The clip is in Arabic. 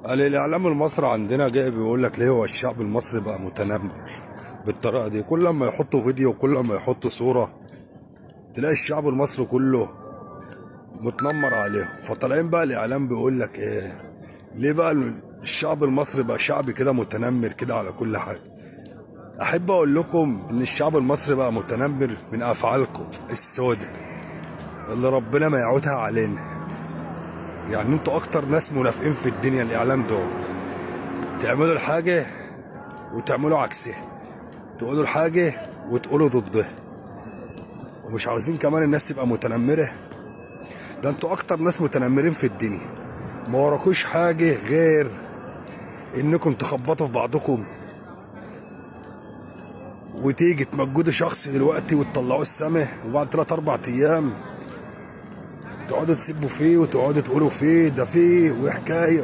قال الاعلام المصري عندنا جاي بيقول لك ليه هو الشعب المصري بقى متنمر بالطريقه دي. كل ما يحطوا فيديو وكل ما يحطوا صوره تلاقي الشعب المصري كله متنمر عليهم. فطالعين بقى الاعلام بيقول لك ايه، ليه بقى الشعب المصري بقى شعب كده متنمر كده على كل حاجه. احب اقول لكم ان الشعب المصري بقى متنمر من افعالكم السوداء اللي ربنا ما يعودها علينا. يعني انتوا اكتر ناس منافقين في الدنيا الاعلام دول. تعملوا الحاجه وتعملوا عكسها، تقولوا الحاجه وتقولوا ضدها، ومش عاوزين كمان الناس تبقى متنمره. ده انتوا اكتر ناس متنمرين في الدنيا، ما وراكوش حاجه غير انكم تخبطوا في بعضكم وتيجي تمجدوا شخص دلوقتي وتطلعوه السما، وبعد 3 4 ايام تقعدوا تسبوا فيه وتقعدوا تقولوا فيه ده فيه وحكايه